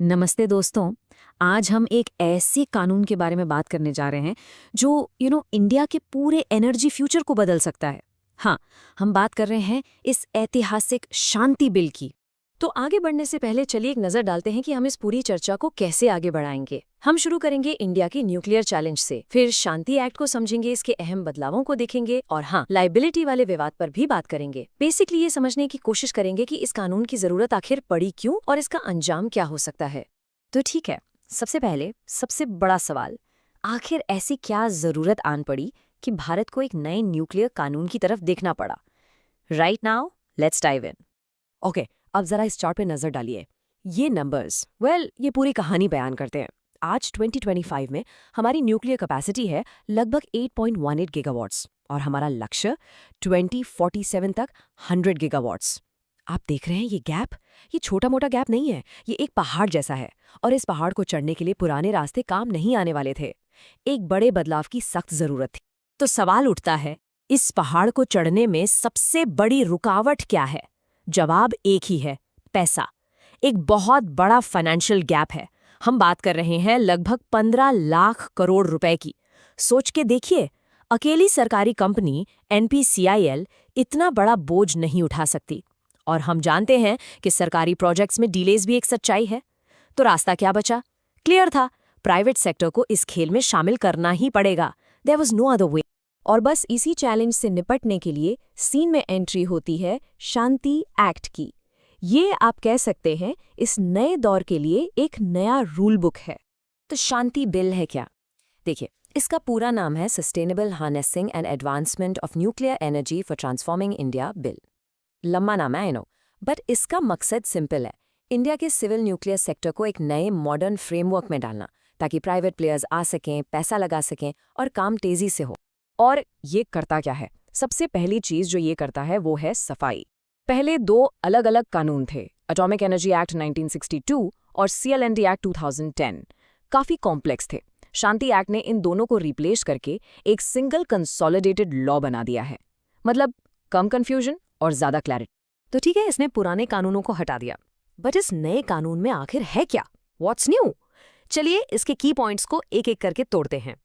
नमस्ते दोस्तों। आज हम एक ऐसे कानून के बारे में बात करने जा रहे हैं जो इंडिया के पूरे एनर्जी फ्यूचर को बदल सकता है। हाँ, हम बात कर रहे हैं इस ऐतिहासिक शांति बिल की। तो आगे बढ़ने से पहले चलिए एक नजर डालते हैं कि हम इस पूरी चर्चा को कैसे आगे बढ़ाएंगे। हम शुरू करेंगे इंडिया की न्यूक्लियर चैलेंज से, फिर शांति एक्ट को समझेंगे, इसके अहम बदलावों को देखेंगे और हाँ, लाइबिलिटी वाले विवाद पर भी बात करेंगे। बेसिकली ये समझने की कोशिश करेंगे कि इस कानून की जरूरत आखिर पड़ी क्यों और इसका अंजाम क्या हो सकता है। तो ठीक है, सबसे पहले सबसे बड़ा सवाल, आखिर ऐसी क्या जरूरत आन पड़ी कि भारत को एक नए न्यूक्लियर कानून की तरफ देखना पड़ा। Right now let's dive in. Okay, अब जरा इस चार्ट पे नजर डालिए। ये नंबर्स ये पूरी कहानी बयान करते हैं। आज 2025 में हमारी न्यूक्लियर कैपेसिटी है लगभग 8.18 गीगावाट्स और हमारा लक्ष्य 2047 तक 100 गीगावाट्स। आप देख रहे हैं ये गैप, ये छोटा मोटा गैप नहीं है, ये एक पहाड़ जैसा है और इस पहाड़ को चढ़ने के लिए पुराने रास्ते काम नहीं आने वाले थे। एक बड़े बदलाव की सख्त जरूरत थी। तो सवाल उठता है, इस पहाड़ को चढ़ने में सबसे बड़ी रुकावट क्या है? जवाब एक ही है, पैसा। एक बहुत बड़ा फाइनेंशियल गैप है। हम बात कर रहे हैं लगभग 15 लाख करोड़ रुपए की। सोच के देखिए, अकेली सरकारी कंपनी एनपीसीआईएल इतना बड़ा बोझ नहीं उठा सकती। और हम जानते हैं कि सरकारी प्रोजेक्ट्स में डिलेज भी एक सच्चाई है। तो रास्ता क्या बचा? क्लियर था, प्राइवेट सेक्टर को इस खेल में शामिल करना ही पड़ेगा। There was no other way. और बस इसी चैलेंज से निपटने के लिए सीन में एंट्री होती है शांति एक्ट की। ये आप कह सकते हैं इस नए दौर के लिए एक नया रूल बुक है। तो शांति बिल है क्या? देखिए, इसका पूरा नाम है sustainable harnessing and advancement of nuclear energy for transforming India bill. लंबा नाम है, आई नो, बट इसका मकसद सिंपल है, इंडिया के सिविल न्यूक्लियर सेक्टर को एक नए मॉडर्न फ्रेमवर्क में डालना, ताकि प्राइवेट प्लेयर्स आ सकें, पैसा लगा सकें और काम तेजी से हो। और ये करता क्या है? सबसे पहली चीज जो ये करता है वो है सफाई। पहले दो अलग अलग कानून थे, एटॉमिक एनर्जी एक्ट 1962 और सीएलएनडी एक्ट 2010। काफी कॉम्प्लेक्स थे। शांति एक्ट ने इन दोनों को रिप्लेस करके एक सिंगल कंसोलिडेटेड लॉ बना दिया है। मतलब कम कंफ्यूजन और ज्यादा क्लैरिटी। तो ठीक है, इसने पुराने कानूनों को हटा दिया, बट इस नए कानून में आखिर है क्या? What's new? चलिए इसके की पॉइंट्स को एक एक करके तोड़ते हैं।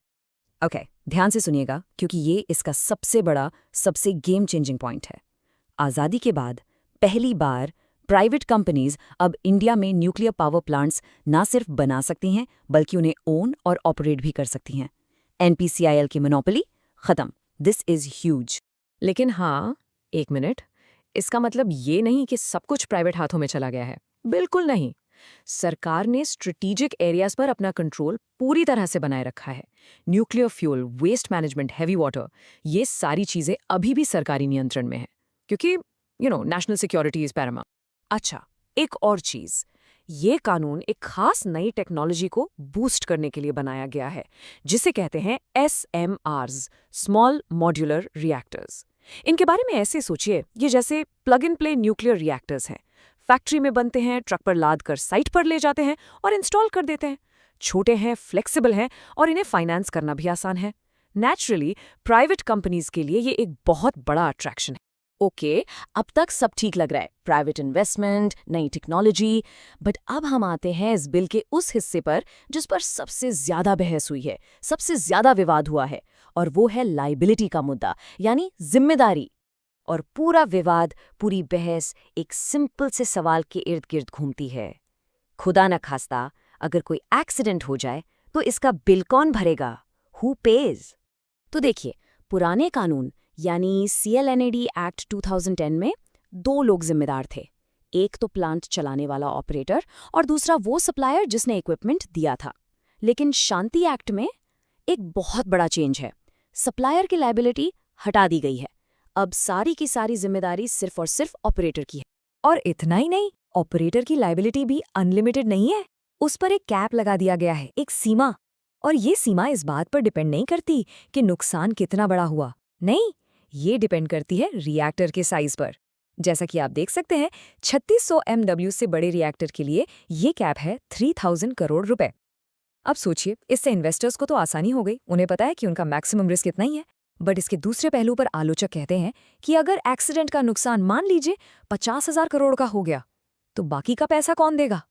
ओके, ध्यान से सुनिएगा, क्योंकि ये इसका सबसे बड़ा, सबसे गेम चेंजिंग पॉइंट है। आज़ादी के बाद पहली बार प्राइवेट कंपनीज अब इंडिया में न्यूक्लियर पावर प्लांट्स ना सिर्फ बना सकती हैं, बल्कि उन्हें ओन और ऑपरेट भी कर सकती हैं। एनपीसीआईएल की मोनोपोली खत्म। This is huge. लेकिन हाँ, एक मिनट, इसका मतलब ये नहीं कि सब कुछ प्राइवेट हाथों में चला गया है। बिल्कुल नहीं। सरकार ने स्ट्रेटेजिक एरियाज पर अपना कंट्रोल पूरी तरह से बनाए रखा है। Nuclear fuel, waste management, heavy water, ये सारी चीजें अभी भी सरकारी नियंत्रण में है, क्योंकि नेशनल सिक्योरिटी इज पैरामाउंट। अच्छा, एक और चीज, ये कानून एक खास नई टेक्नोलॉजी को बूस्ट करने के लिए बनाया गया है, जिसे कहते हैं SMRs, स्मॉल मॉड्यूलर रिएक्टर्स। इनके बारे में ऐसे सोचिए, ये जैसे plug in play nuclear reactors हैं। फैक्ट्री में बनते हैं, ट्रक पर लाद कर साइट पर ले जाते हैं और इंस्टॉल कर देते हैं। छोटे हैं, फ्लेक्सिबल हैं और इन्हें फाइनेंस करना भी आसान है। नेचुरली प्राइवेट कंपनीज के लिए ये एक बहुत बड़ा अट्रैक्शन है। ओके, अब तक सब ठीक लग रहा है, प्राइवेट इन्वेस्टमेंट, नई टेक्नोलॉजी। बट अब हम आते हैं इस बिल के उस हिस्से पर जिस पर सबसे ज्यादा बहस हुई है, सबसे ज्यादा विवाद हुआ है, और वो है लाइबिलिटी का मुद्दा, यानी जिम्मेदारी। और पूरा विवाद, पूरी बहस एक सिंपल से सवाल के इर्द गिर्द घूमती है। खुदा न खास्ता अगर कोई एक्सीडेंट हो जाए तो इसका बिल कौन भरेगा? Who page? तो देखिए, पुराने कानून यानी सीएलएनएडी एक्ट 2010 में दो लोग जिम्मेदार थे। एक तो प्लांट चलाने वाला ऑपरेटर और दूसरा वो सप्लायर जिसने इक्विपमेंट दिया था। लेकिन शांति एक्ट में एक बहुत बड़ा चेंज है। सप्लायर की लायबिलिटी हटा दी गई है। अब सारी की सारी जिम्मेदारी सिर्फ और सिर्फ ऑपरेटर की है। और इतना ही नहीं, ऑपरेटर की लायबिलिटी भी अनलिमिटेड नहीं है। उस पर एक कैप लगा दिया गया है, एक सीमा। और ये सीमा इस बात पर डिपेंड नहीं करती कि नुकसान कितना बड़ा हुआ। नहीं, ये डिपेंड करती है रिएक्टर के साइज पर। जैसा कि आप देख सकते हैं, 3600 MW से बड़े रिएक्टर के लिए ये कैप है 3000 करोड़ रुपए। अब सोचिए, इससे इन्वेस्टर्स को तो आसानी हो गई, उन्हें पता है कि उनका मैक्सिमम रिस्क इतना ही है। बट इसके दूसरे पहलू पर आलोचक कहते हैं कि अगर एक्सीडेंट का नुकसान मान लीजिए 50,000 करोड़ का हो गया, तो बाकी का पैसा कौन देगा?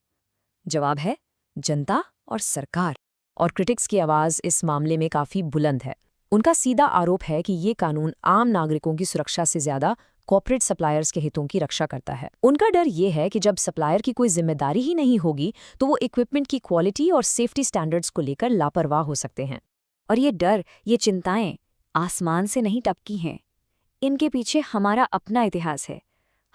जवाब है जनता और सरकार। और क्रिटिक्स की आवाज़ इस मामले में काफ़ी बुलंद है। उनका सीधा आरोप है कि ये कानून आम नागरिकों की सुरक्षा से ज़्यादा कॉर्पोरेट सप्लायर्स के हितों की रक्षा करता है। उनका डर ये है कि जब सप्लायर की कोई जिम्मेदारी ही नहीं होगी तो वो इक्विपमेंट की क्वालिटी और सेफ्टी स्टैंडर्ड्स को लेकर लापरवाह हो सकते हैं। और ये डर, ये चिंताएं आसमान से नहीं टपकी हैं। इनके पीछे हमारा अपना इतिहास है।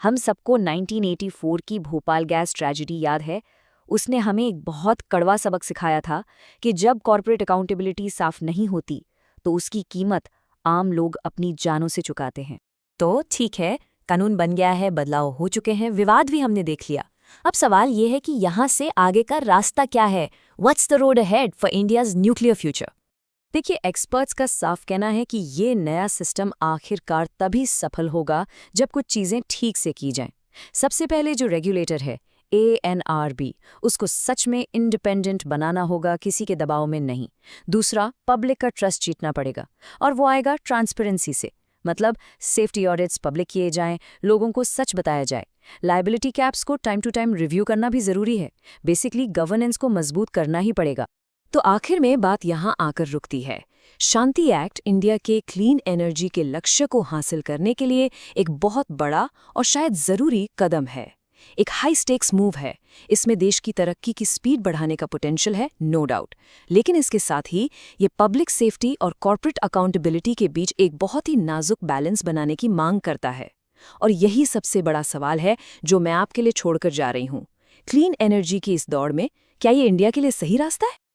हम सबको 1984 की भोपाल गैस ट्रेजेडी याद है। उसने हमें एक बहुत कड़वा सबक सिखाया था कि जब कॉर्पोरेट अकाउंटेबिलिटी साफ नहीं होती तो उसकी कीमत आम लोग अपनी जानों से चुकाते हैं। तो ठीक है, कानून बन गया है, बदलाव हो चुके हैं, विवाद भी हमने देख लिया। अब सवाल ये है कि यहाँ से आगे का रास्ता क्या है? What's the road ahead for India's nuclear future? देखिए, एक्सपर्ट्स का साफ कहना है कि ये नया सिस्टम आखिरकार तभी सफल होगा जब कुछ चीज़ें ठीक से की जाएं। सबसे पहले जो रेगुलेटर है ANRB, उसको सच में इंडिपेंडेंट बनाना होगा, किसी के दबाव में नहीं। दूसरा, पब्लिक का ट्रस्ट जीतना पड़ेगा, और वो आएगा ट्रांसपेरेंसी से। मतलब सेफ्टी ऑडिट्स पब्लिक किए जाएं, लोगों को सच बताया जाए। लायबिलिटी कैप्स को टाइम टू टाइम रिव्यू करना भी जरूरी है। बेसिकली गवर्नेंस को मजबूत करना ही पड़ेगा। तो आखिर में बात यहाँ आकर रुकती है। शांति एक्ट इंडिया के क्लीन एनर्जी के लक्ष्य को हासिल करने के लिए एक बहुत बड़ा और शायद ज़रूरी कदम है। एक हाई स्टेक्स मूव है। इसमें देश की तरक्की की स्पीड बढ़ाने का पोटेंशियल है, नो डाउट। लेकिन इसके साथ ही ये पब्लिक सेफ्टी और कॉर्पोरेट अकाउंटेबिलिटी के बीच एक बहुत ही नाजुक बैलेंस बनाने की मांग करता है। और यही सबसे बड़ा सवाल है जो मैं आपके लिए छोड़कर जा रही हूँ। क्लीन एनर्जी की इस दौड़ में क्या ये इंडिया के लिए सही रास्ता है?